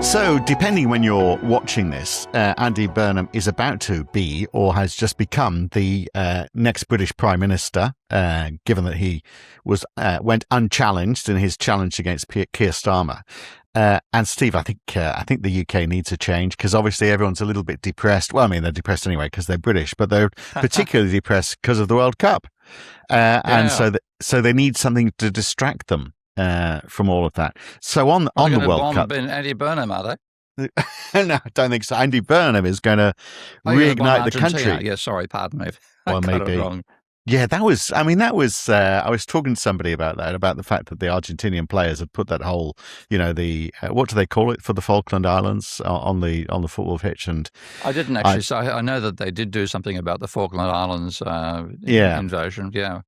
So, depending when you're watching this, Andy Burnham is about to be, or has just become, the next British Prime Minister, given that he went unchallenged in his challenge against Keir Starmer. And Steve, I think the UK needs a change, because obviously everyone's a little bit depressed. Well, I mean, they're depressed anyway because they're British, but they're particularly depressed because of the World Cup, and so they need something to distract them from all of that. So on the World Cup, Andy Burnham, are they? No, I don't think so. Andy Burnham is going to reignite the country. Yeah, sorry, pardon me. Well, maybe. Yeah, that was. I was talking to somebody about that, about the fact that the Argentinian players had put that whole, what do they call it for the Falkland Islands on the football pitch? And I didn't actually. So I know that they did do something about the Falkland Islands invasion. Yeah.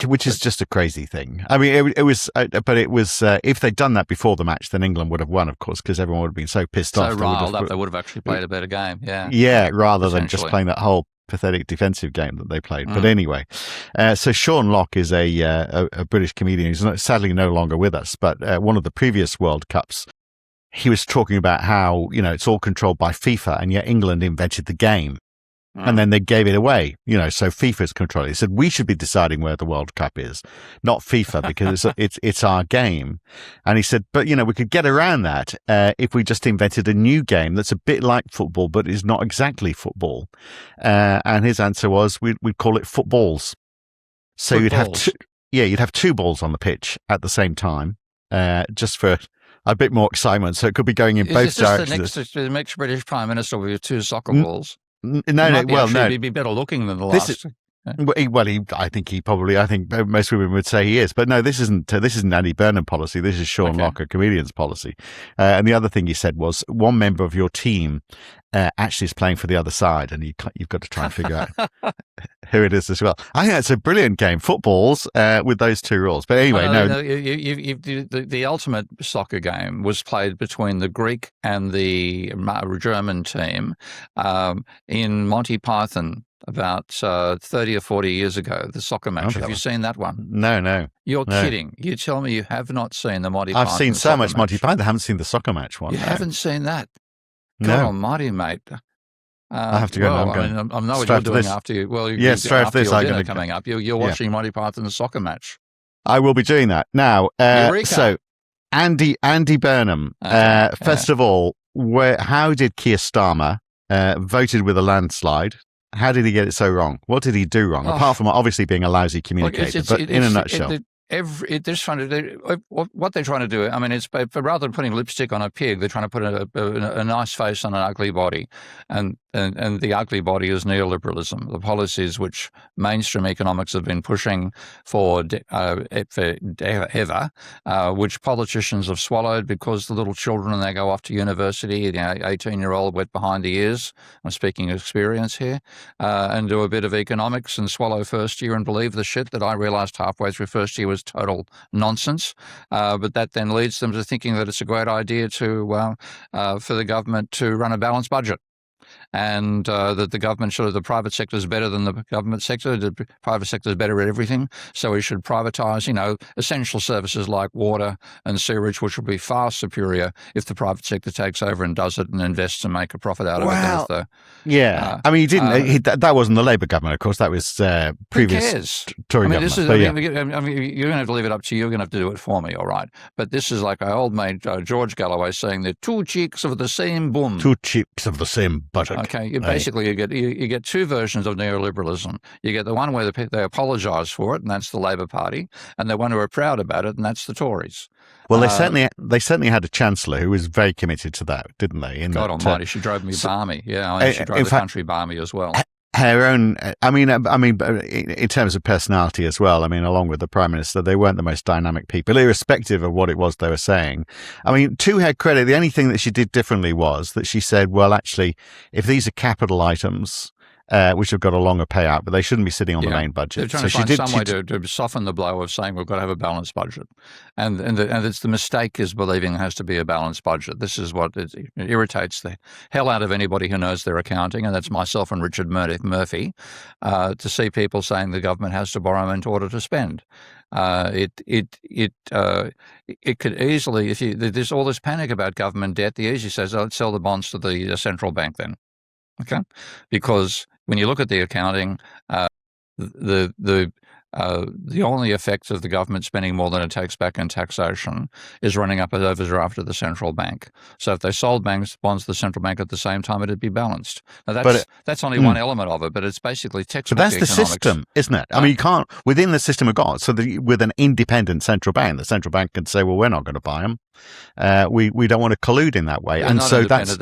Which is just a crazy thing. I mean, it was, but it was, if they'd done that before the match, then England would have won, of course, because everyone would have been so pissed off. So riled up, they would have actually played a better game. Yeah. Yeah, rather than just playing that whole pathetic defensive game that they played. But anyway, so Sean Locke is a British comedian who's sadly no longer with us, but one of the previous World Cups, he was talking about how, it's all controlled by FIFA, and yet England invented the game. And then they gave it away, so FIFA's controlling it. He said, we should be deciding where the World Cup is, not FIFA, because it's our game. And he said, but, we could get around that if we just invented a new game that's a bit like football, but is not exactly football. And his answer was, we'd call it footballs. So you'd have two balls on the pitch at the same time, just for a bit more excitement. So it could be going in both directions. The next British Prime Minister will be two soccer balls. No. He'd be better looking than the last. I think most women would say he is, but no, this isn't Andy Burnham policy. This is Sean Locke, a comedian's policy. And the other thing he said was, one member of your team actually is playing for the other side, and you've got to try and figure out who it is as well. I think that's a brilliant game, footballs, with those two rules. But anyway, the ultimate soccer game was played between the Greek and the German team in Monty Python about 30 or 40 years ago, the soccer match. Have you seen that one? No. You're kidding. You tell me you have not seen the Monty Python. I've seen so much Monty Python, I haven't seen the soccer match one. You haven't seen that? No. God almighty, mate. I have to go now. I know what you're doing after you. Well, straight after this, I'm coming up. You're watching Monty Python's soccer match. I will be doing that now. So, Andy Burnham. First of all, how did Keir Starmer voted with a landslide? How did he get it so wrong? What did he do wrong? Apart from obviously being a lousy communicator, but in a nutshell. What they're trying to do, I mean, it's rather than putting lipstick on a pig, they're trying to put a nice face on an ugly body, and the ugly body is neoliberalism, the policies which mainstream economics have been pushing for ever, which politicians have swallowed because the little children, when they go off to university, 18-year-old wet behind the ears, I'm speaking of experience here, and do a bit of economics and swallow first year and believe the shit that I realized halfway through first year was total nonsense. But that then leads them to thinking that it's a great idea for the government to run a balanced budget. And that the private sector is better than the government sector. The private sector is better at everything. So we should privatise, essential services like water and sewerage, which will be far superior if the private sector takes over and does it and invests and make a profit out of it. I mean, he didn't. That wasn't the Labour government, of course. That was previous Tory government. You're going to have to leave it up to you. You're going to have to do it for me, all right? But this is like our old mate George Galloway saying they're two cheeks of the same bum. Two cheeks of the same buttock. Okay, basically you get two versions of neoliberalism. You get the one where they apologise for it, and that's the Labour Party, and the one who are proud about it, and that's the Tories. Well, they certainly had a chancellor who was very committed to that, didn't they? God Almighty, she drove me balmy. Yeah, she drove the country balmy as well. Her own, I mean, in terms of personality as well, I mean, along with the Prime Minister, they weren't the most dynamic people, irrespective of what it was they were saying. I mean, to her credit, the only thing that she did differently was that she said, well, actually, if these are capital items, which have got a longer payout, but they shouldn't be sitting on the main budget. They're trying to find some way to soften the blow of saying we've got to have a balanced budget. And it's the mistake is believing there has to be a balanced budget. This is what it irritates the hell out of anybody who knows their accounting, and that's myself and Richard Murphy, to see people saying the government has to borrow in order to spend. It could easily, if there's all this panic about government debt, the easy says, let's sell the bonds to the central bank then. Okay, because when you look at the accounting, the only effect of the government spending more than it takes back in taxation is running up an overdraft to the central bank. So if they sold bonds to the central bank at the same time, it'd be balanced. Now that's only one element of it, but it's basically textbook But that's economics. the system, isn't it? I mean, you can't, within the system we've got, so with an independent central bank, the central bank can say, well, we're not going to buy them. We don't want to collude in that way. And so that's...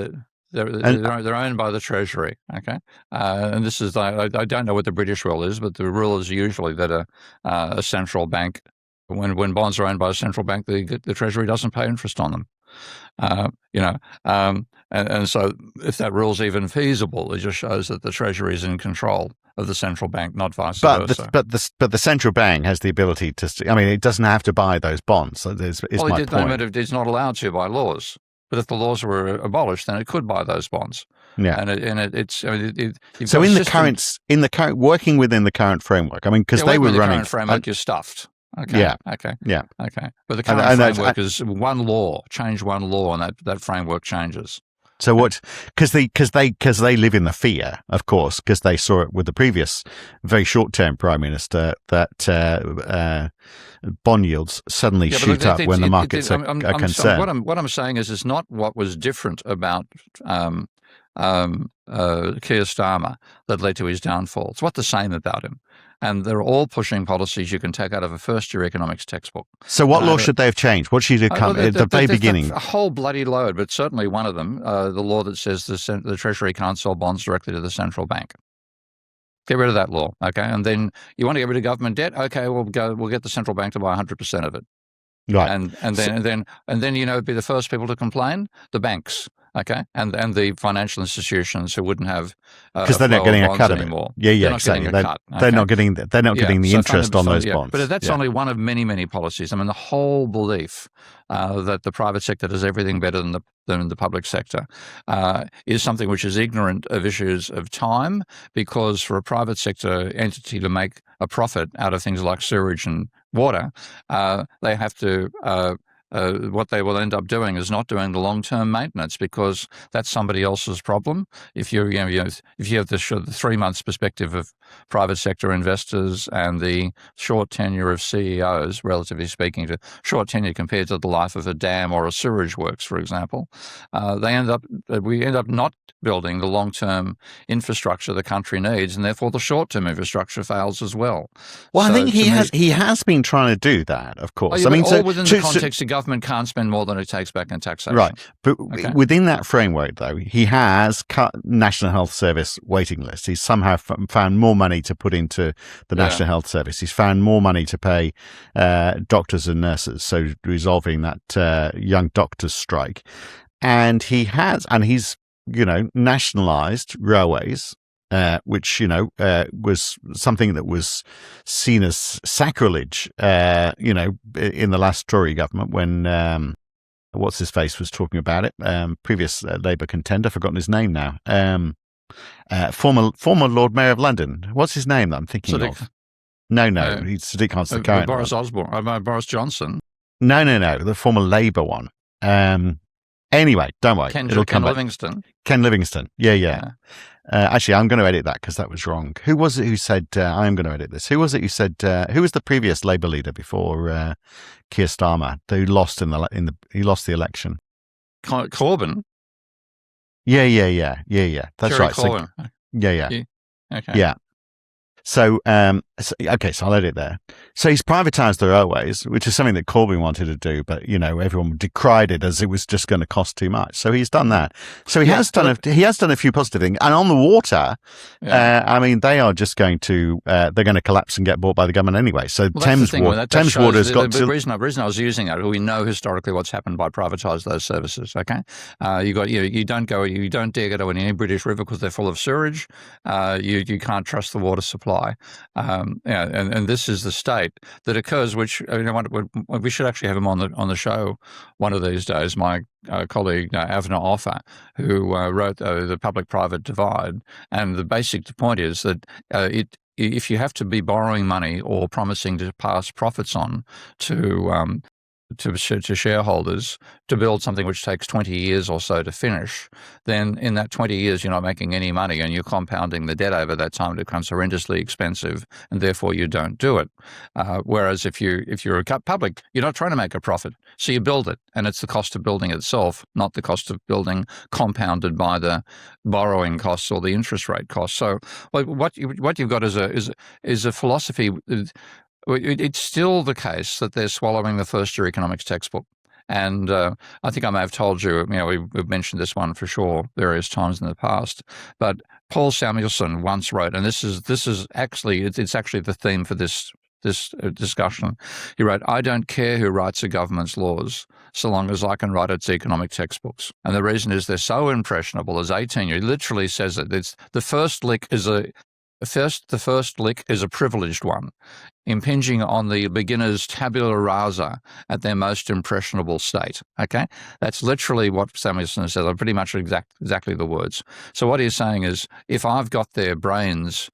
They're owned by the Treasury, okay? And this is, I don't know what the British rule is, but the rule is usually that a central bank, when bonds are owned by a central bank, the Treasury doesn't pay interest on them. And so if that rule's even feasible, it just shows that the Treasury is in control of the central bank, not vice versa. But the central bank has the ability to, I mean, it doesn't have to buy those bonds. So my point. It's not allowed to by laws. But if the laws were abolished, then it could buy those bonds. Yeah, so in the current working within the current framework, I mean, because they were running the current framework, you're stuffed. Okay. Yeah. Okay. Yeah. Okay. But the current framework is one law. Change one law, and that framework changes. So what? Because they live in the fear, of course, because they saw it with the previous very short-term prime minister that bond yields suddenly shoot up when the markets are concerned. What I'm saying is not what was different about Keir Starmer that led to his downfall. It's what's the same about him. And they're all pushing policies you can take out of a first-year economics textbook. So what law should they have changed? What should have come at the very beginning? A whole bloody load, but certainly one of them, the law that says the Treasury can't sell bonds directly to the central bank. Get rid of that law, okay? And then you want to get rid of government debt? Okay, we'll get the central bank to buy 100% of it. Right. And then be the first people to complain? The banks. Okay, and the financial institutions who wouldn't have because they're not getting a cut anymore. Yeah, exactly. They're not getting the interest on those bonds. But that's only one of many policies. I mean, the whole belief that the private sector does everything better than the public sector is something which is ignorant of issues of time, because for a private sector entity to make a profit out of things like sewage and water, they have to. What they will end up doing is not doing the long-term maintenance, because that's somebody else's problem. If you have the 3 months perspective of private sector investors and the short tenure of CEOs, relatively speaking, to short tenure compared to the life of a dam or a sewage works, for example, we end up not building the long-term infrastructure the country needs, and therefore the short-term infrastructure fails as well. Well, so I think he has been trying to do that, of course. Within the context of government can't spend more than it takes back in taxation. Right. But within that framework, though, he has cut National Health Service waiting lists. He's somehow found more money to put into the National Health Service. He's found more money to pay doctors and nurses, so resolving that young doctors' strike. And he's nationalised railways, which was something that was seen as sacrilege, in the last Tory government when what's his face was talking about it. Previous Labour contender, forgotten his name now. Former Lord Mayor of London. What's his name that I'm thinking of? No, he's Sadiq Khan's the current Boris Johnson. No, the former Labour one. Anyway, don't worry. Ken Livingstone. Ken Livingstone. Yeah. Actually, I'm going to edit that because that was wrong. Who was it who said, I'm going to edit this. Who was it who said, who was the previous Labour leader before Keir Starmer who lost he lost the election? Corbyn. Yeah. That's Jerry right. Corbyn. So, yeah. Okay. Yeah. So, okay, so I'll edit there. So he's privatised the railways, which is something that Corbyn wanted to do, but everyone decried it as it was just going to cost too much. So he's done that. So he has done a few positive things. And on the water, I mean, they are just going to they're going to collapse and get bought by the government anyway. So Thames Water's got the reason I was using that. We know historically what's happened by privatising those services. Okay, you don't dare go to any British river because they're full of sewage. You can't trust the water supply, and this is the state that occurs. Which we should actually have him on the show one of these days. My colleague Avner Offer, who wrote the Public-Private Divide, and the basic point is that if you have to be borrowing money or promising to pass profits on to shareholders to build something which takes 20 years or so to finish, then in that 20 years you're not making any money and you're compounding the debt over that time. It becomes horrendously expensive and therefore you don't do it. Whereas if you're a public, you're not trying to make a profit, so you build it, and it's the cost of building itself, not the cost of building compounded by the borrowing costs or the interest rate costs. So what you've got is a philosophy. It's still the case that they're swallowing the first-year economics textbook. And I think I may have told you, we've mentioned this one for sure various times in the past. But Paul Samuelson once wrote, and this is actually it's actually the theme for this discussion. He wrote, "I don't care who writes a government's laws, so long as I can write its economic textbooks." And the reason is they're so impressionable. As 18, he literally says it. It's the first lick is a privileged one, impinging on the beginner's tabula rasa at their most impressionable state. Okay, that's literally what Samuelson says. Pretty much exactly the words. So what he's saying is, if I've got their brains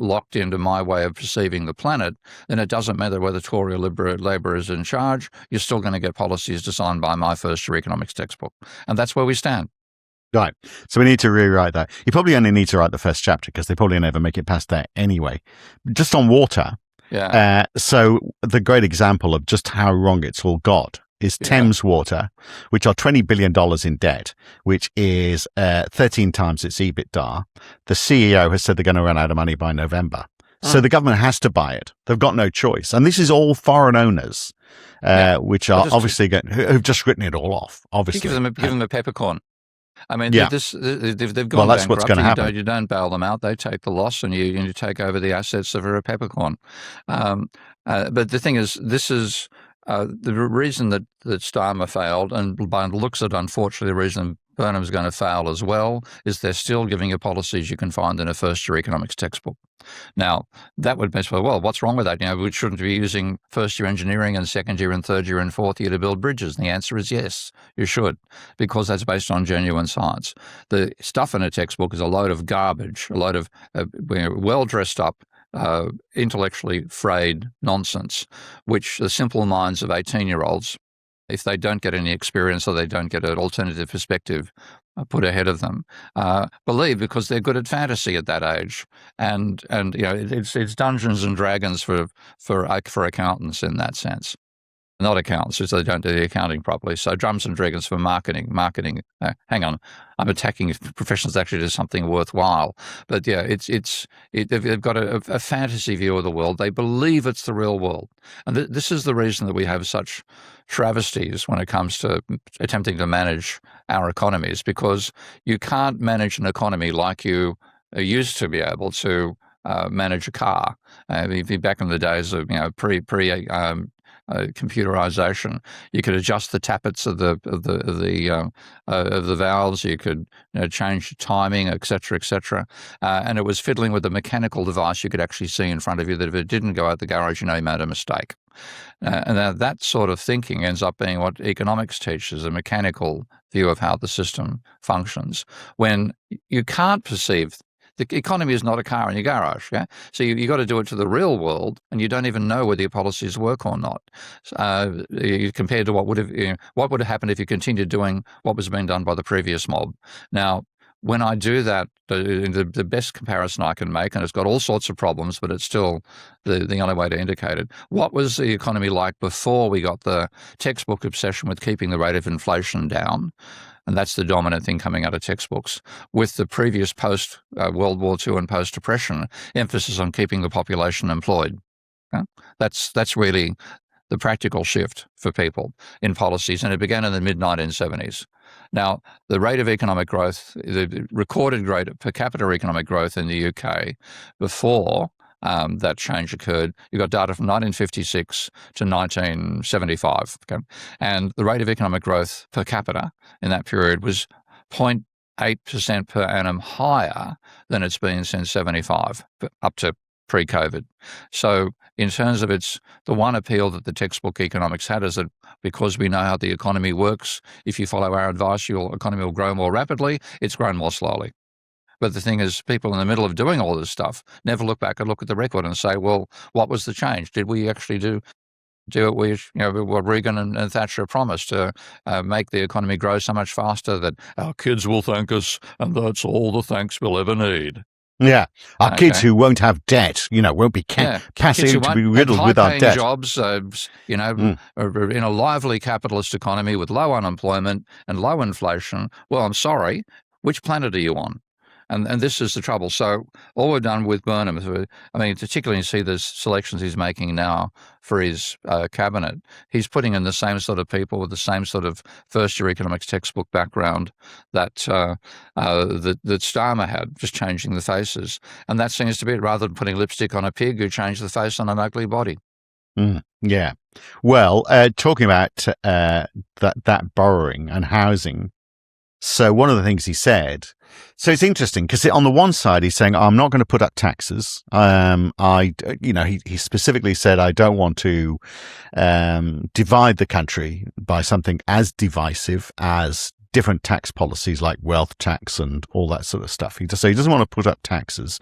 locked into my way of perceiving the planet, then it doesn't matter whether Tory or Labour is in charge. You're still going to get policies designed by my first-year economics textbook, and that's where we stand. Right. So we need to rewrite that. You probably only need to write the first chapter because they probably never make it past that anyway. Just on water. Yeah. So the great example of just how wrong it's all got is Thames Water, which are $20 billion in debt, which is 13 times its EBITDA. The CEO has said they're going to run out of money by November. So the government has to buy it. They've got no choice. And this is all foreign owners, which are obviously who've just written it all off, obviously. Give them a peppercorn. I mean, they've gone well, that's what's going to happen. You don't bail them out; they take the loss, and you take over the assets of a peppercorn. But the thing is, this is the reason that Starmer failed, and by the looks of it, unfortunately, the reason Burnham's going to fail as well is they're still giving you policies you can find in a first-year economics textbook. Now, that would be, well, what's wrong with that? We shouldn't be using first-year engineering and second-year and third-year and fourth-year to build bridges. And the answer is yes, you should, because that's based on genuine science. The stuff in a textbook is a load of garbage, a load of well-dressed up, intellectually frayed nonsense, which the simple minds of 18-year-olds, if they don't get any experience or they don't get an alternative perspective put ahead of them, believe, because they're good at fantasy at that age, and it's Dungeons and Dragons for accountants in that sense. Not accountants, because they don't do the accounting properly. So Drums and Dragons for marketing. Hang on, I'm attacking professionals that actually do something worthwhile. But yeah, they've got a fantasy view of the world. They believe it's the real world, and this is the reason that we have such travesties when it comes to attempting to manage our economies, because you can't manage an economy like you used to be able to manage a car. Back in the days of pre computerization, you could adjust the tappets of the valves. You could change timing, etc., and it was fiddling with a mechanical device you could actually see in front of you that if it didn't go out the garage, you made a mistake. And that sort of thinking ends up being what economics teaches, a mechanical view of how the system functions, when you can't perceive. The economy is not a car in your garage, yeah. So you got to do it to the real world, and you don't even know whether your policies work or not. Compared to what would have happened if you continued doing what was being done by the previous mob. Now, when I do that, the best comparison I can make, and it's got all sorts of problems, but it's still the only way to indicate it. What was the economy like before we got the textbook obsession with keeping the rate of inflation down? And that's the dominant thing coming out of textbooks, with the previous post-World War II and post-Depression emphasis on keeping the population employed. Okay? That's really the practical shift for people in policies, and it began in the mid-1970s. Now, the rate of economic growth, the recorded rate of per capita economic growth in the UK before that change occurred, you got data from 1956 to 1975, okay? And the rate of economic growth per capita in that period was 0.8% per annum higher than it's been since 75, up to pre-COVID. So in terms of the one appeal that the textbook economics had is that because we know how the economy works, if you follow our advice, your economy will grow more rapidly. It's grown more slowly. But the thing is, people in the middle of doing all this stuff never look back and look at the record and say, well, what was the change? Did we actually do what Reagan and Thatcher promised to make the economy grow so much faster that our kids will thank us, and that's all the thanks we'll ever need? Yeah, our kids who won't have debt, won't be passing to be riddled with our debt. Jobs, in a lively capitalist economy with low unemployment and low inflation. Well, I'm sorry, which planet are you on? And this is the trouble. So all we've done with Burnham, particularly you see the selections he's making now for his cabinet, he's putting in the same sort of people with the same sort of first-year economics textbook background that Starmer had, just changing the faces. And that seems to be it, rather than putting lipstick on a pig who changed the face on an ugly body. Yeah. Well, talking about that borrowing and housing, so one of the things he said, so it's interesting because on the one side he's saying, I'm not going to put up taxes. He specifically said, I don't want to divide the country by something as divisive as different tax policies like wealth tax and all that sort of stuff. So he doesn't want to put up taxes,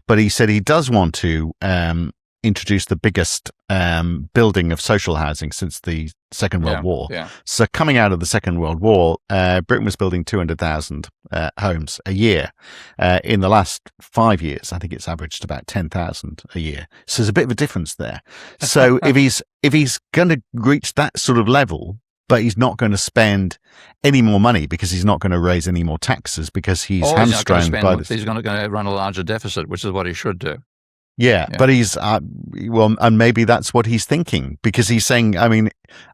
but he said he does want to introduced the biggest building of social housing since the Second World War. Yeah. So coming out of the Second World War, Britain was building 200,000 homes a year. In the last 5 years, I think it's averaged about 10,000 a year. So there's a bit of a difference there. So if he's going to reach that sort of level, but he's not going to spend any more money because he's not going to raise any more taxes because he's hamstrung by this. He's going to run a larger deficit, which is what he should do. Yeah, but he's, and maybe that's what he's thinking, because he's saying,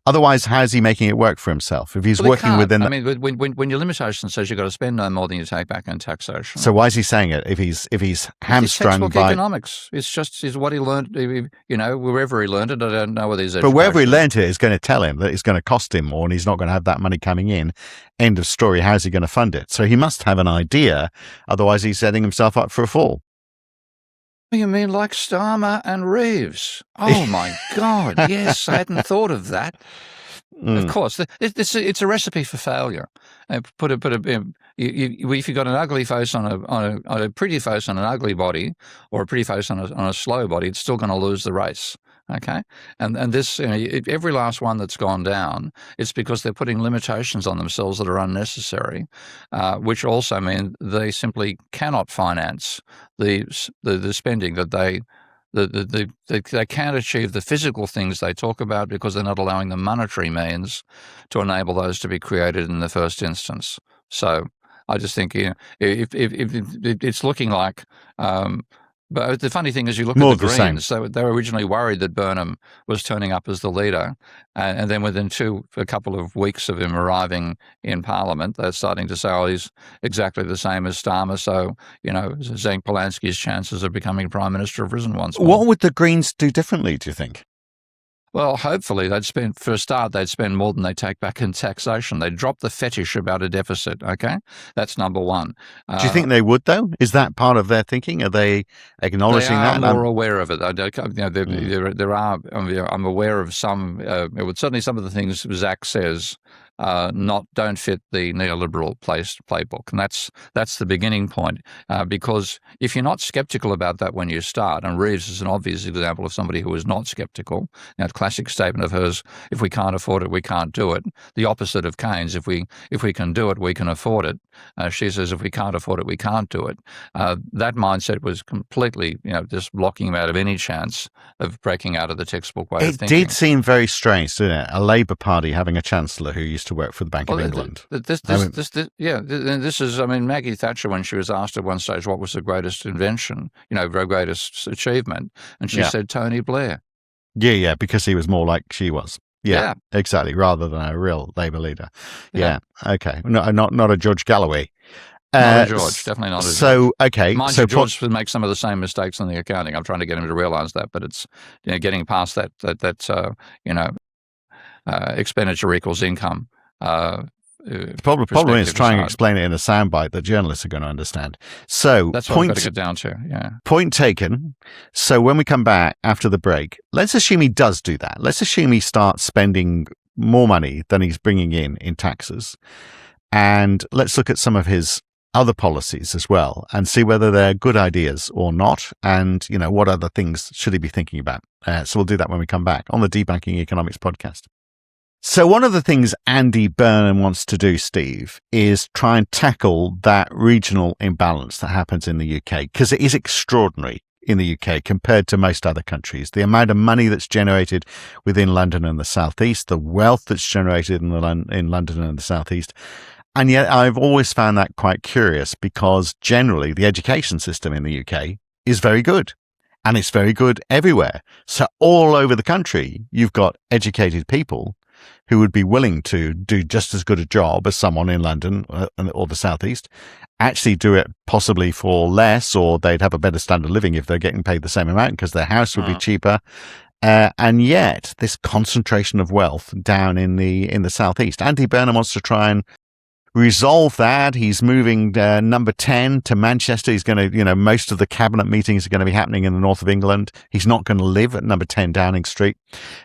otherwise, how's he making it work for himself? If he's working within... when your limitation says you've got to spend no more than you take back in taxation. So why is he saying it if he's hamstrung it's by... economics. It's what he learned, wherever he learned it. I don't know whether he's... But wherever he learned it is going to tell him that it's going to cost him more and he's not going to have that money coming in. End of story. How's he going to fund it? So he must have an idea. Otherwise, he's setting himself up for a fall. You mean like Starmer and Reeves? Oh, my God. Yes, I hadn't thought of that. Of course. It's a recipe for failure. If you've got an ugly face on a pretty face on an ugly body, or a pretty face on a slow body, it's still going to lose the race. Okay, and this, every last one that's gone down, it's because they're putting limitations on themselves that are unnecessary, which also mean they simply cannot finance the spending that they can't achieve the physical things they talk about because they're not allowing the monetary means to enable those to be created in the first instance. So I just think if it's looking like. But the funny thing is, you look at the Greens. So they were originally worried that Burnham was turning up as the leader, and then within a couple of weeks of him arriving in Parliament, they're starting to say, "Oh, he's exactly the same as Starmer." So Zeng Polanski's chances of becoming Prime Minister have risen once more. What would the Greens do differently, do you think? Well, hopefully they'd spend more than they take back in taxation. They'd drop the fetish about a deficit, okay? That's number one. Do you think they would, though? Is that part of their thinking? Are they acknowledging that? They are more aware of it. There are, I'm aware of some, certainly some of the things Zach says don't fit the neoliberal playbook, and that's the beginning point. Because if you're not skeptical about that when you start, and Reeves is an obvious example of somebody who is not skeptical. Now, classic statement of hers: "If we can't afford it, we can't do it." The opposite of Keynes: "If we can do it, we can afford it." She says, "If we can't afford it, we can't do it." That mindset was completely, just blocking him out of any chance of breaking out of the textbop way of thinking. It did seem very strange, didn't it? A Labour Party having a chancellor who used to work for the Bank of England. This is, Maggie Thatcher, when she was asked at one stage what was the greatest invention, the greatest achievement, and she said Tony Blair. Yeah, because he was more like she was. Yeah, exactly, rather than a real Labour leader. Yeah. Okay. No, not a George Galloway. Not a George, definitely not a George. So, okay. Mind you, George would make some of the same mistakes in the accounting. I'm trying to get him to realise that, but it's getting past that expenditure equals income. The problem is trying to explain it in a soundbite that journalists are going to understand. So that's what I've got to get down to. Yeah. Point taken. So when we come back after the break, let's assume he does do that. Let's assume he starts spending more money than he's bringing in taxes, and let's look at some of his other policies as well and see whether they're good ideas or not, and what other things should he be thinking about. So we'll do that when we come back on the Debunking Economics podcast. So one of the things Andy Burnham wants to do, Steve, is try and tackle that regional imbalance that happens in the UK, because it is extraordinary in the UK compared to most other countries. The amount of money that's generated within London and the Southeast, the wealth that's generated in London and the Southeast. And yet I've always found that quite curious, because generally the education system in the UK is very good, and it's very good everywhere. So all over the country, you've got educated people who would be willing to do just as good a job as someone in London or the Southeast, actually do it possibly for less, or they'd have a better standard of living if they're getting paid the same amount because their house would be cheaper. And yet this concentration of wealth down in the Southeast. Andy Burnham wants to try and resolve that. He's moving number 10 to Manchester. He's going to, most of the cabinet meetings are going to be happening in the north of England. He's not going to live at number 10 Downing Street.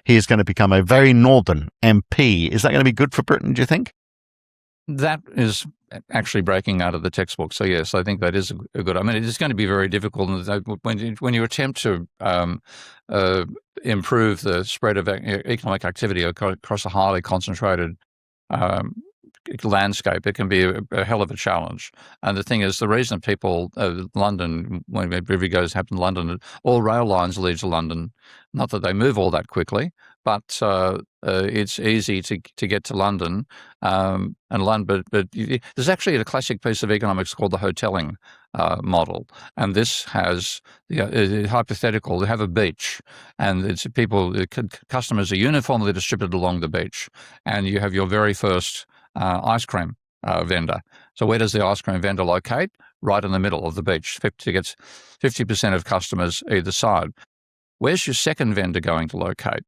He is going to become a very northern MP. Is that going to be good for Britain, do you think? That is actually breaking out of the textbook. So yes, I think that is a good. It is going to be very difficult when you attempt to improve the spread of economic activity across a highly concentrated landscape. It can be a hell of a challenge. And the thing is, the reason people London, when Rivigo's happened in London, all rail lines lead to London. Not that they move all that quickly, but it's easy to get to London. And London, but there's actually a classic piece of economics called the hotelling model, and this has hypothetical. They have a beach, and it's customers are uniformly distributed along the beach, and you have your very first ice cream vendor. So where does the ice cream vendor locate? Right in the middle of the beach. 50% of customers either side. Where's your second vendor going to locate?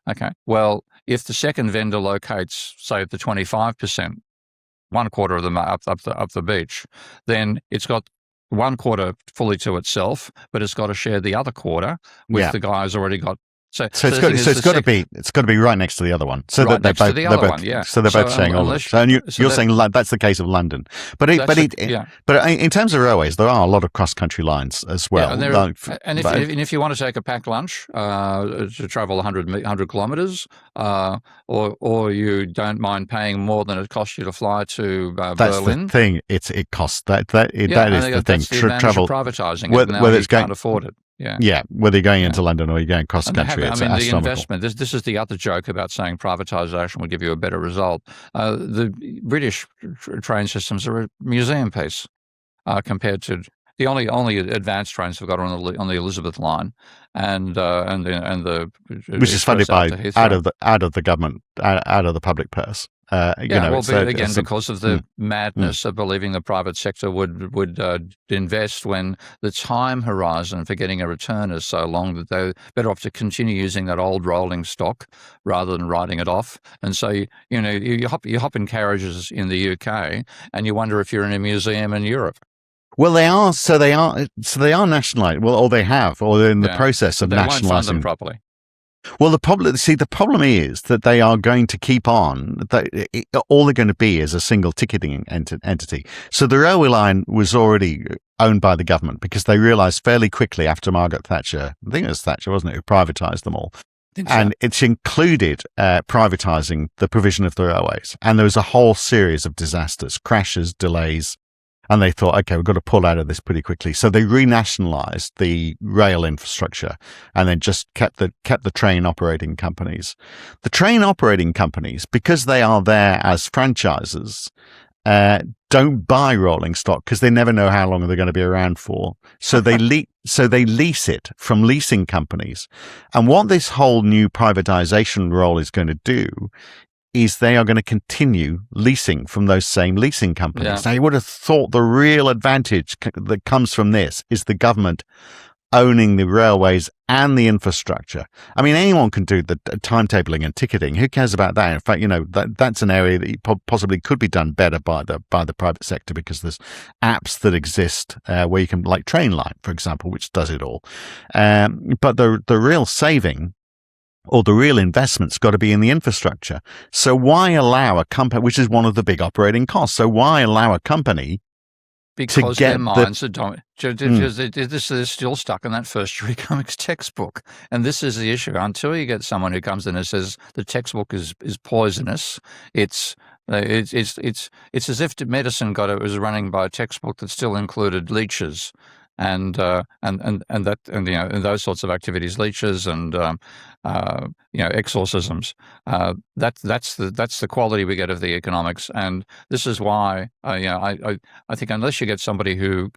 Okay, well, if the second vendor locates, say, at the 25%, one quarter of them up the beach, then it's got one quarter fully to itself, but it's got to share the other quarter with the guy who's already got. So it's got to be right next to the other one, so right that they're both So they're both sharing all of it. So you're saying that's the case of London, but in terms of railways, there are a lot of cross country lines as well. Yeah, and if you want to take a packed lunch to travel 100 kilometres, or you don't mind paying more than it costs you to fly to Berlin. That's the thing. It costs that is the thing. That's the advantage of privatising. Whether you can't afford it. Yeah. Whether you're going into London or you're going across the country, it's astronomical. The investment. This is the other joke about saying privatisation would give you a better result. The British train systems are a museum piece compared to the only advanced trains we've got on the Elizabeth line, and the which is funded by out of the government, out of the public purse. Because of the madness of believing the private sector would invest when the time horizon for getting a return is so long that they're better off to continue using that old rolling stock rather than writing it off. And so you hop in carriages in the UK and you wonder if you're in a museum in Europe. Well, they are. So they are nationalised. Well, or they have, or they're in the process of nationalising them properly. Well, the problem is that they are going to keep on. All they're going to be is a single ticketing entity. So the railway line was already owned by the government because they realised fairly quickly after Margaret Thatcher, I think it was Thatcher, wasn't it, who privatised them all. And it's included privatising the provision of the railways. And there was a whole series of disasters, crashes, delays. And they thought, okay, we've got to pull out of this pretty quickly. So they renationalised the rail infrastructure and then just kept the train operating companies. The train operating companies, because they are there as franchises, don't buy rolling stock because they never know how long they're going to be around for. So they lease it from leasing companies. And what this whole new privatization role is going to do is they are going to continue leasing from those same leasing companies. Yeah. Now, you would have thought the real advantage that comes from this is the government owning the railways and the infrastructure. I mean, anyone can do the timetabling and ticketing. Who cares about that? In fact, that's an area that possibly could be done better by the private sector because there's apps that exist where you can, like Trainline, for example, which does it all. But the real saving or the real investment's got to be in the infrastructure. So why allow a company, which is one of the big operating costs, so why allow a company because their minds are this is still stuck in that first year economics textbook. And this is the issue. Until you get someone who comes in and says the textbook is poisonous, it's as if medicine was running by a textbook that still included leeches and those sorts of activities, leeches and exorcisms. That's the quality we get of the economics, and this is why I think unless you get somebody who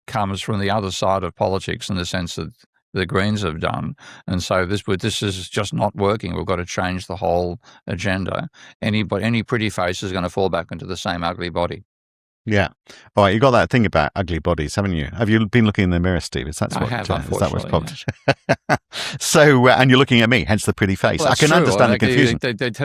comes from the other side of politics in the sense that the Greens have done, and so this is just not working. We've got to change the whole agenda. Any pretty face is going to fall back into the same ugly body. Yeah. All right. You got that thing about ugly bodies, haven't you? Have you been looking in the mirror, Steve? Is that what's popped? Yeah. So, and you're looking at me, hence the pretty face. Well, I can understand the confusion.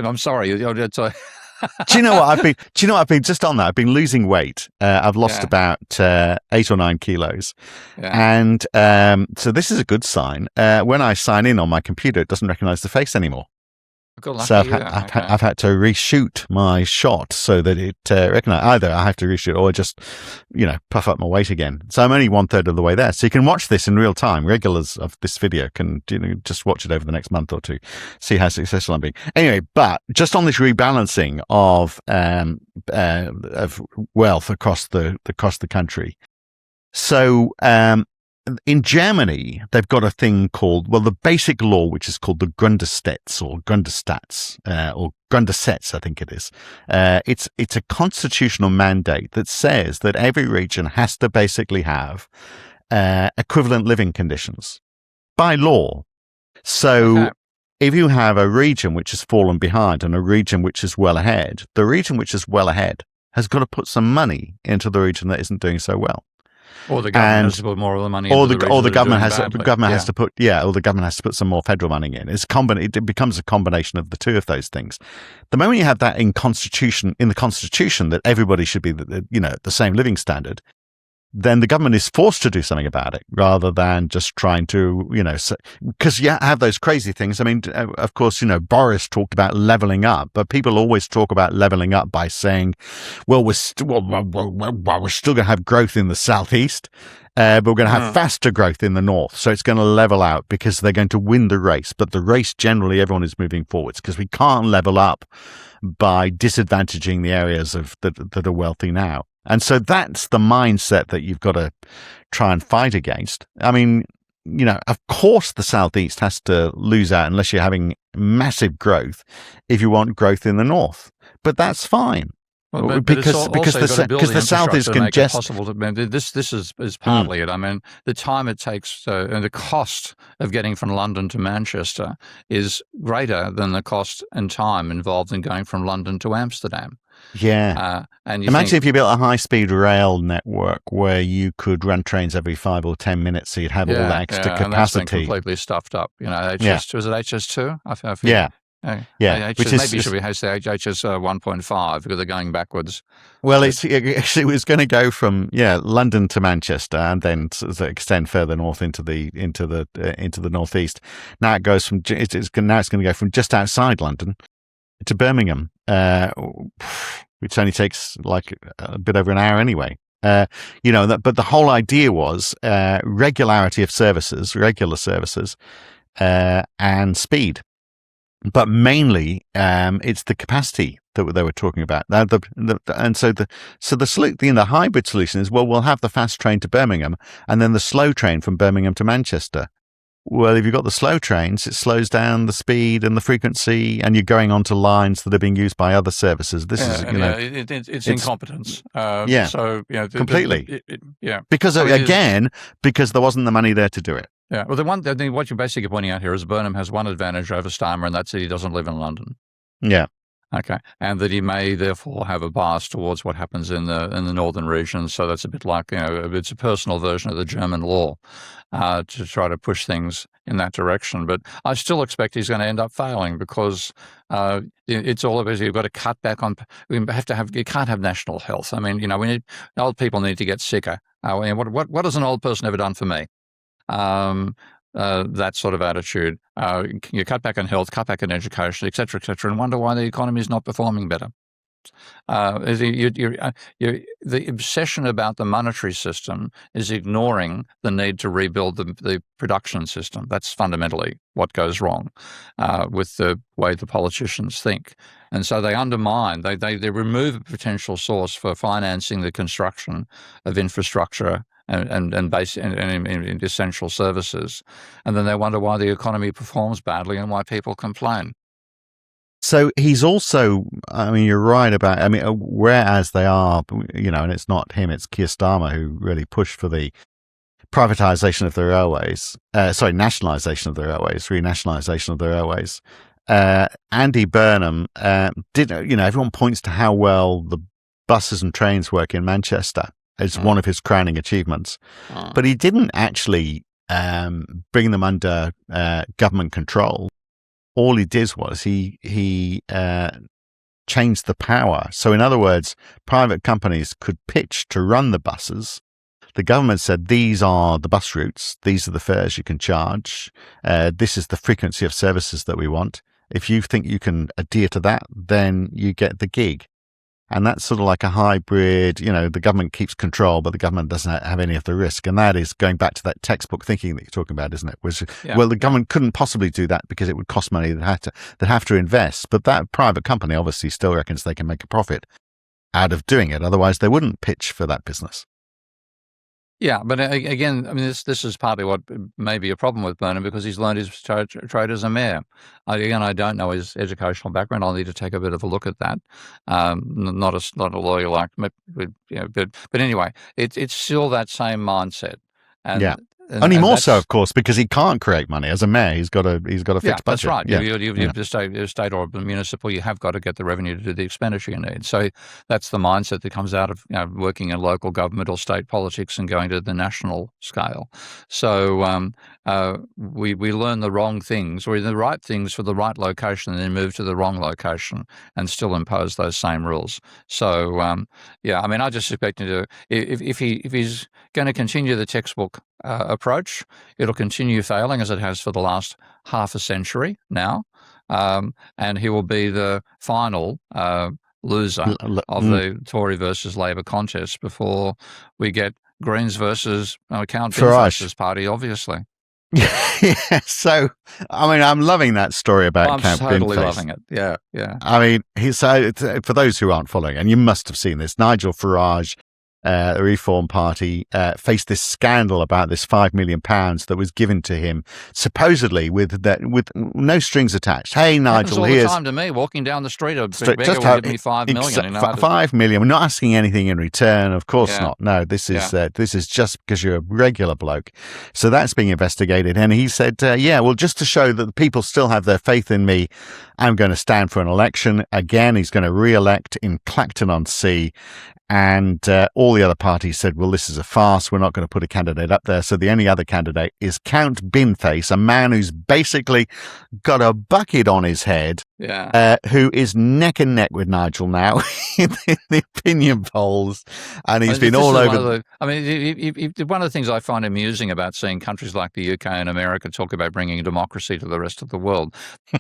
I'm sorry. Do you know what I've been just on that? I've been losing weight. I've lost about 8 or 9 kilos. Yeah. And so this is a good sign. When I sign in on my computer, it doesn't recognize the face anymore. So I've had to reshoot my shot so that it recognizes. Either I have to reshoot or just, puff up my weight again. So I'm only 1/3 of the way there. So you can watch this in real time. Regulars of this video can just watch it over the next month or two, see how successful I'm being. Anyway, but just on this rebalancing of wealth across the country. So in Germany, they've got a thing called, the basic law, which is called the Grundgesetz or Grundgesetz, I think it is. It's a constitutional mandate that says that every region has to basically have equivalent living conditions by law. So if you have a region which has fallen behind and a region which is well ahead, the region which is well ahead has got to put some money into the region that isn't doing so well. Or the government has to put more of the money into the government has to put some more federal money in. It becomes a combination of the two of those things. The moment you have that in the constitution that everybody should be the same living standard, then the government is forced to do something about it rather than just trying to, because you have those crazy things. I mean, of course, Boris talked about leveling up, but people always talk about leveling up by saying, we're still going to have growth in the southeast, but we're going to have faster growth in the north. So it's going to level out because they're going to win the race. But the race, generally, everyone is moving forwards because we can't level up by disadvantaging the areas that are wealthy now. And so that's the mindset that you've got to try and fight against. I mean, of course the Southeast has to lose out unless you're having massive growth if you want growth in the North. But that's fine. Well, because the South is congested. This is partly it. I mean, the time it takes and the cost of getting from London to Manchester is greater than the cost and time involved in going from London to Amsterdam. Yeah. And imagine if you built a high-speed rail network where you could run trains every 5 or 10 minutes, so you'd have all that extra capacity. And that's been completely stuffed up. Was it HS2? Yeah. Yeah, which maybe should be HS 1.5 because they're going backwards. Well, it was going to go from London to Manchester and then extend further north into the northeast. Now it goes from it's going to go from just outside London to Birmingham, which only takes like a bit over an hour anyway. But the whole idea was regularity of services, regular services, and speed. But mainly, it's the capacity that they were talking about. Now, the hybrid solution is, well, we'll have the fast train to Birmingham and then the slow train from Birmingham to Manchester. Well, if you've got the slow trains, it slows down the speed and the frequency, and you're going onto lines that are being used by other services. It's incompetence. So completely. Because there wasn't the money there to do it. Yeah. Well, what you're basically pointing out here is Burnham has one advantage over Starmer, and that's that he doesn't live in London. Yeah. Okay, and that he may therefore have a bias towards what happens in the northern regions. So that's a bit like it's a personal version of the German law to try to push things in that direction. But I still expect he's going to end up failing because it's all about you've got to cut back on. You can't have national health. I mean, old people need to get sicker. What has an old person ever done for me? That sort of attitude. You cut back on health, cut back on education, et cetera, and wonder why the economy is not performing better. The obsession about the monetary system is ignoring the need to rebuild the production system. That's fundamentally what goes wrong with the way the politicians think. And so they undermine, they remove a potential source for financing the construction of infrastructure and essential services, and then they wonder why the economy performs badly and why people complain. So he's also, you're right about, whereas they are, and it's not him, it's Keir Starmer who really pushed for the privatization of the railways, nationalization of the railways, renationalization of the railways. Andy Burnham everyone points to how well the buses and trains work in Manchester. It's one of his crowning achievements. But he didn't actually bring them under government control. All he did was he changed the power. So in other words, private companies could pitch to run the buses. The government said, these are the bus routes. These are the fares you can charge. This is the frequency of services that we want. If you think you can adhere to that, then you get the gig. And that's sort of like a hybrid, the government keeps control, but the government doesn't have any of the risk. And that is going back to that textbook thinking that you're talking about, isn't it? Well, the government couldn't possibly do that because it would cost money that have to invest. But that private company obviously still reckons they can make a profit out of doing it. Otherwise, they wouldn't pitch for that business. Yeah, but again, this is partly what may be a problem with Burnham because he's learned his trade as a mayor. I don't know his educational background. I'll need to take a bit of a look at that. Not a lawyer like me, but anyway, it's still that same mindset. And only more so, of course, because he can't create money as a mayor. He's got a fixed budget. That's right. You're state or municipal, you have got to get the revenue to do the expenditure you need. So that's the mindset that comes out of working in local government or state politics and going to the national scale. So we learn the wrong things, or the right things for the right location, and then move to the wrong location and still impose those same rules. So I just expect him to, if he's going to continue the textbook approach, it'll continue failing as it has for the last half a century now, and he will be the final loser of the Tory versus Labor contest before we get Greens versus Count Binface's party, obviously. Yeah, so I'm loving that story about Count Binface. I'm totally loving it. Yeah. For those who aren't following, and you must have seen this, Nigel Farage, the Reform Party, faced this scandal about this £5 million that was given to him, supposedly with no strings attached. Hey, Nigel, here's all the time to me walking down the street. A beggar will give me £5 million. £5 million. We're not asking anything in return, of course not. No, this is just because you're a regular bloke. So that's being investigated. And he said, just to show that the people still have their faith in me, I'm going to stand for an election again. He's going to re-elect in Clacton-on-Sea. And all the other parties said, well, this is a farce. We're not going to put a candidate up there. So the only other candidate is Count Binface, a man who's basically got a bucket on his head Yeah. who is neck and neck with Nigel now in the opinion polls, and he's been all over. One of the things I find amusing about seeing countries like the UK and America talk about bringing democracy to the rest of the world,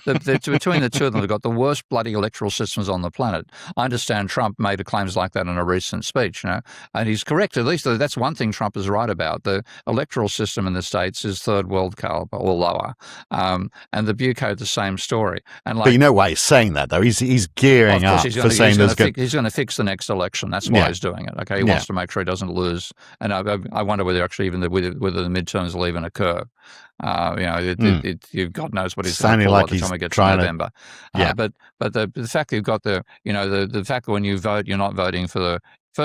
between the two of them, they've got the worst bloody electoral systems on the planet. I understand Trump made claims like that in a recent speech, and he's correct. At least that's one thing Trump is right about. The electoral system in the States is third world caliber or lower, and the UK the same story. And but you know why he's saying that, though? He's gearing up for saying he's going to fix the next election. That's why he's doing it. Okay, he wants to make sure he doesn't lose. And I wonder whether actually even whether the midterms will even occur. God knows what he's going to pull by the time we get to November. But the fact that you've got the fact that when you vote, you're not voting for the.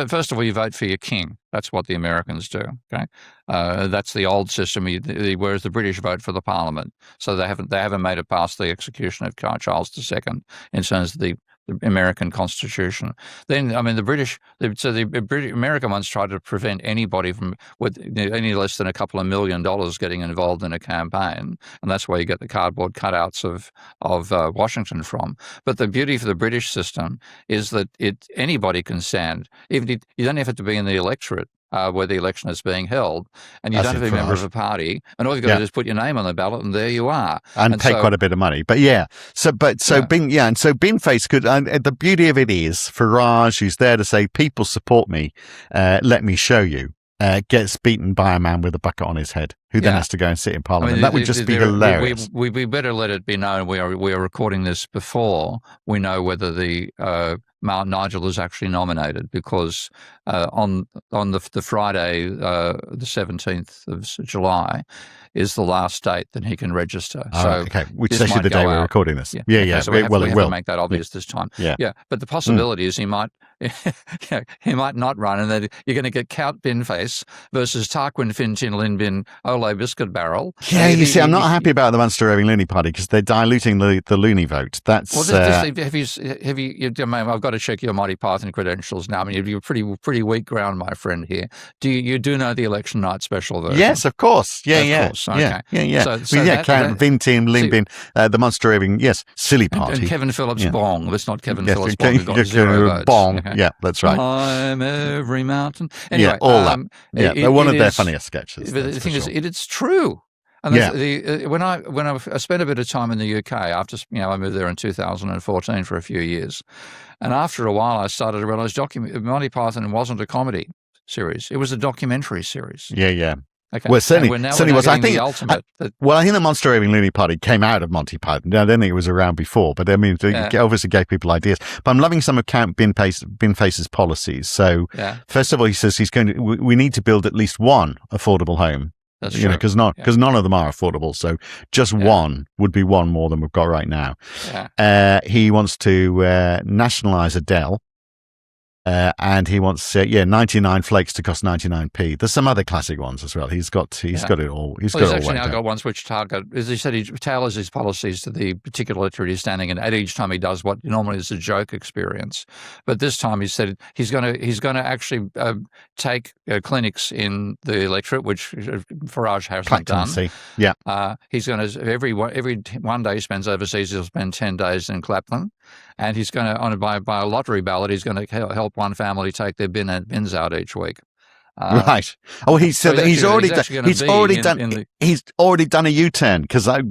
First of all, you vote for your king. That's what the Americans do. Okay, that's the old system. Whereas the British vote for the Parliament, so they haven't made it past the execution of Charles II in terms of the American Constitution. Then, the American ones tried to prevent anybody from with any less than a couple of $1 million getting involved in a campaign, and that's where you get the cardboard cutouts of Washington from. But the beauty for the British system is that anybody can stand. Even you don't have to be in the electorate where the election is being held, and you don't have to be a member of a party, and all you've got to do is put your name on the ballot, and there you are, and pay quite a bit of money. But Binface could. The beauty of it is Farage, who's there to say people support me, let me show you, gets beaten by a man with a bucket on his head, who then has to go and sit in Parliament. That would just be hilarious. We better let it be known we are recording this before we know whether the Nigel is actually nominated, because on the Friday, the 17th of July, is the last date that he can register. Which is actually the day we're recording this. So we have to make that obvious this time. But the possibility is he might not run, and then you're going to get Count Binface versus Tarquin Fintin Linbin Ole Biscuit Barrel. You see, I'm not happy about the Munster Roving Loony Party because they're diluting the loony vote. That's I've got to check your Monty Python credentials now. I mean, you're pretty weak ground, my friend here. You do know the election night special version? Yes, of course. Okay. Count Vintin Linbin, the Munster Roving, silly party. And Kevin Phillips Bong. That's not Kevin Phillips Bong. We've got 0 votes. Bong. Okay. Yeah, that's right. Climb every mountain. Anyway, all that. They're one of their funniest sketches. But the thing is, it's true. And when I spent a bit of time in the UK after I moved there in 2014 for a few years, and after a while I started to realize Monty Python wasn't a comedy series; it was a documentary series. Okay. Well, certainly was. I think the Monster Roving Loony Party came out of Monty Python. I don't think it was around before, but it obviously gave people ideas. But I'm loving some of Count Binface's policies. So, first of all, he says we need to build at least one affordable home. That's true. Because none of them are affordable. So just one would be one more than we've got right now. He wants to nationalize Adele. And he wants 99 flakes to cost 99p. There's some other classic ones as well. He's got it all. He's actually now got ones which target, as he said, he tailors his policies to the particular electorate he's standing in. At each time he does what normally is a joke experience, but this time he said he's going to actually take clinics in the electorate, which Farage hasn't done. He's going to every one day he spends overseas, he'll spend 10 days in Clapton, and he's going to by a lottery ballot, he's going to help one family take their bins out each week. Right. Oh, he said that he's already done a U-turn because I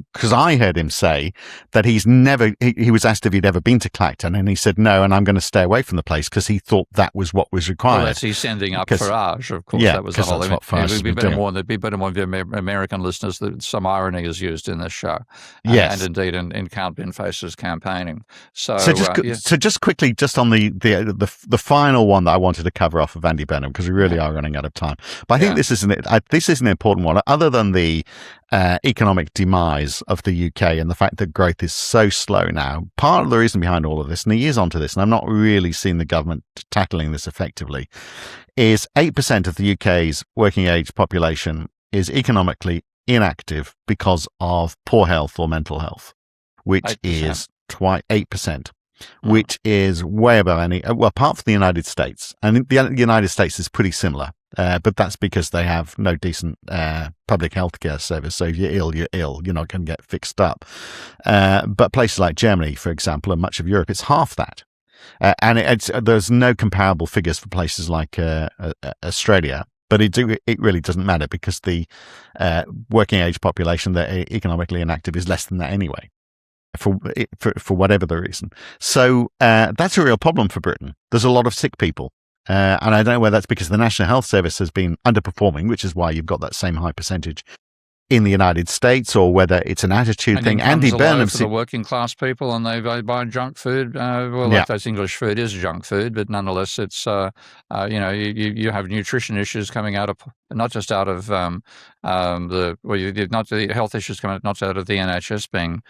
heard him say that he was asked if he'd ever been to Clacton, and he said no, and I'm going to stay away from the place because he thought that was what was required. Well, he's sending up Farage, of course. That was the whole. It'd be better warn the American listeners that some irony is used in this show. And indeed in Count Binface's campaigning. So just quickly, just on the final one that I wanted to cover off of Andy Burnham, because we really are running out of time. But I think this is an important one. Other than the economic demise of the UK and the fact that growth is so slow now, part of the reason behind all of this, and he is onto this, and I've not really seen the government tackling this effectively, is 8% of the UK's working age population is economically inactive because of poor health or mental health, which 8%. Is 8%. Which is way above apart from the United States. And the United States is pretty similar. But that's because they have no decent public healthcare service. So if you're ill, you're ill. You're not going to get fixed up. But places like Germany, for example, and much of Europe, it's half that. And there's no comparable figures for places like Australia. But it really doesn't matter because the working age population that are economically inactive is less than that anyway, for whatever the reason. So that's a real problem for Britain. There's a lot of sick people. And I don't know whether that's because the National Health Service has been underperforming, which is why you've got that same high percentage in the United States, or whether it's an attitude thing. Andy Burnham for the working class people, and they buy junk food. Those English food is junk food, but nonetheless, it's you have nutrition issues coming out of not just out of not the health issues coming not out of the NHS being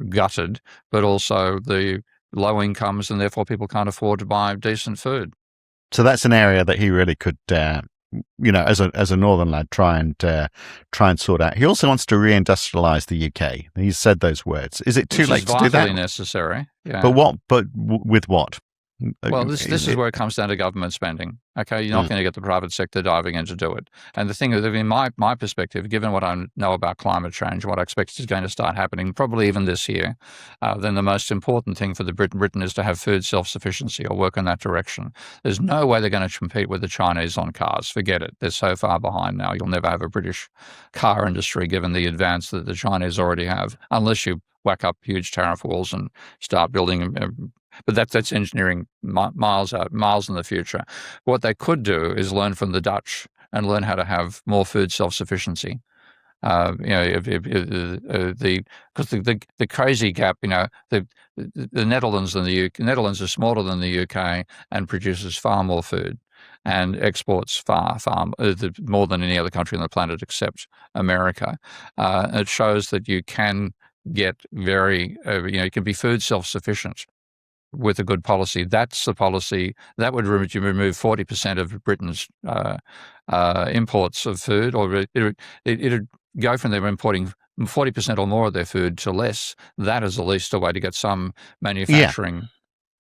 gutted, but also the low incomes, and therefore people can't afford to buy decent food. So that's an area that he really could, as a northern lad, try and sort out. He also wants to reindustrialize the UK. He's said those words. Is it too late to do that? Vitally necessary. Yeah. But what? But with what? Well, this is where it comes down to government spending. Okay, you're not going to get the private sector diving in to do it. And the thing is, in my perspective, given what I know about climate change, what I expect is going to start happening, probably even this year, then the most important thing for Britain is to have food self-sufficiency or work in that direction. There's no way they're going to compete with the Chinese on cars. Forget it. They're so far behind now. You'll never have a British car industry given the advance that the Chinese already have, unless you whack up huge tariff walls and start building. But that's engineering miles in the future. What they could do is learn from the Dutch and learn how to have more food self-sufficiency. Because the crazy gap, the Netherlands and the Netherlands are smaller than the UK and produces far more food and exports far more than any other country on the planet except America. It shows that you can get you can be food self-sufficient with a good policy. That's the policy that would remove 40% of Britain's imports of food, or it'd go from them importing 40% or more of their food to less. That is at least a way to get some manufacturing.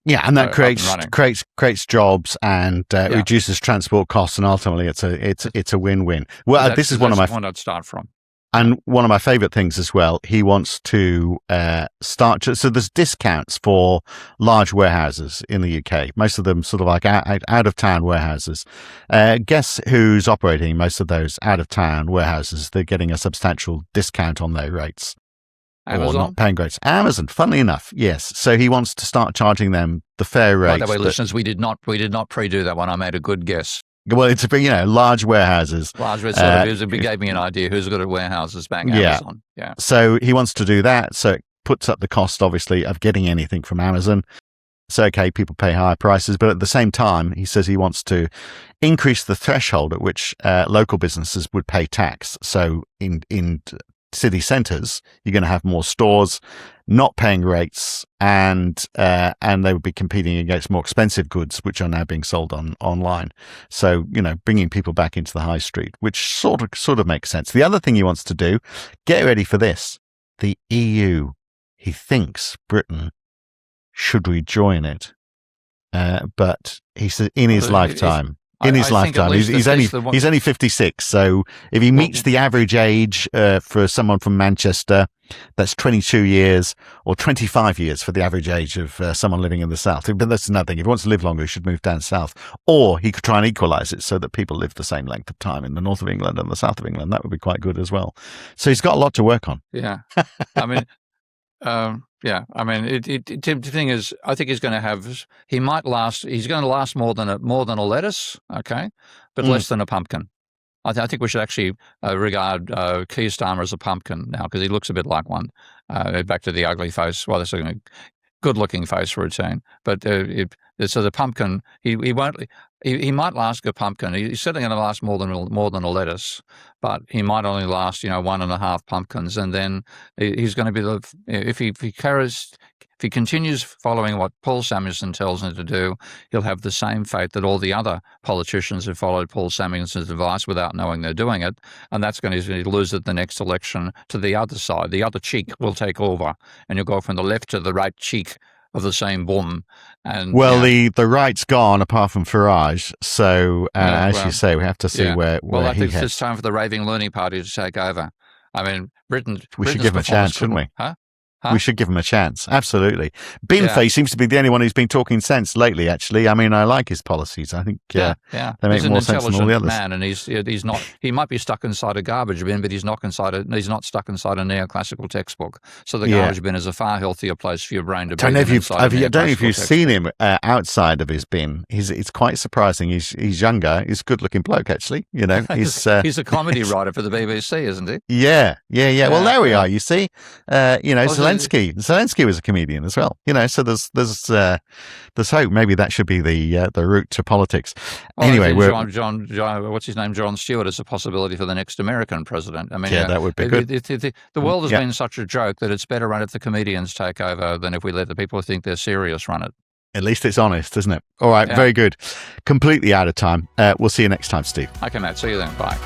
Yeah, and that creates jobs and reduces transport costs, and ultimately it's a win-win. Well, this is one I'd start from. And one of my favorite things as well, he wants to start. So there's discounts for large warehouses in the UK, most of them sort of like out of town warehouses. Guess who's operating most of those out of town warehouses? They're getting a substantial discount on their rates. Amazon? Or not paying rates. Amazon, funnily enough, yes. So he wants to start charging them the fair rates. By the way, listeners, we did not pre-do that one. I made a good guess. Well, it's large warehouses. It gave me an idea who's good at warehouses. Bang, Amazon. Yeah. So he wants to do that. So it puts up the cost, obviously, of getting anything from Amazon. So, okay, people pay higher prices, but at the same time, he says he wants to increase the threshold at which local businesses would pay tax. So in city centres, you're going to have more stores not paying rates, and they would be competing against more expensive goods, which are now being sold online. So, bringing people back into the high street, which sort of makes sense. The other thing he wants to do, get ready for this, the EU. He thinks Britain should rejoin it, but he says in his lifetime. He's only 56. So if he meets the average age for someone from Manchester, that's 22 years, or 25 years for the average age of someone living in the south. But that's another thing. If he wants to live longer, he should move down south, or he could try and equalise it so that people live the same length of time in the north of England and the south of England. That would be quite good as well. So he's got a lot to work on. Yeah, I mean. The thing is, I think he's going to have. He might last. He's going to last more than a lettuce, okay, but less than a pumpkin. I think we should actually regard Keir Starmer as a pumpkin now, because he looks a bit like one. Back to the ugly face. Well, that's a good-looking face routine, but so the pumpkin. He won't. He might last a pumpkin. He's certainly going to last more than a lettuce, but he might only last 1.5 pumpkins, and then he's going to be if he continues following what Paul Samuelson tells him to do, he'll have the same fate that all the other politicians who followed Paul Samuelson's advice without knowing they're doing it, and that's going to lose at the next election to the other side. The other cheek will take over, and you'll go from the left to the right cheek of the same boom. And the right's gone apart from Farage. So as you say, we have to see where I he think heads. it's time for the raving loony party to take over. I mean, We should give him a chance, shouldn't we? Huh? We should give him a chance. Absolutely. Binface seems to be the only one who's been talking sense lately, actually. I mean, I like his policies. I think they make more sense than all the others. He's an intelligent man, and he's not. He might be stuck inside a garbage bin, but he's not stuck inside a neoclassical textbook. So the garbage bin is a far healthier place for your brain to be. I don't know if you've seen him outside of his bin. It's quite surprising. He's younger. He's a good-looking bloke, actually. You know, he's a comedy writer for the BBC, isn't he? Yeah. Well, there we are. You see, Zelensky was a comedian as well, you know. So there's hope. Maybe that should be the route to politics. Anyway, John, what's his name? John Stewart is a possibility for the next American president. I mean, that would be good. The world has been such a joke that it's better run if the comedians take over than if we let the people who think they're serious run it. At least it's honest, isn't it? All right, very good. Completely out of time. We'll see you next time, Steve. Okay, Matt. See you then. Bye.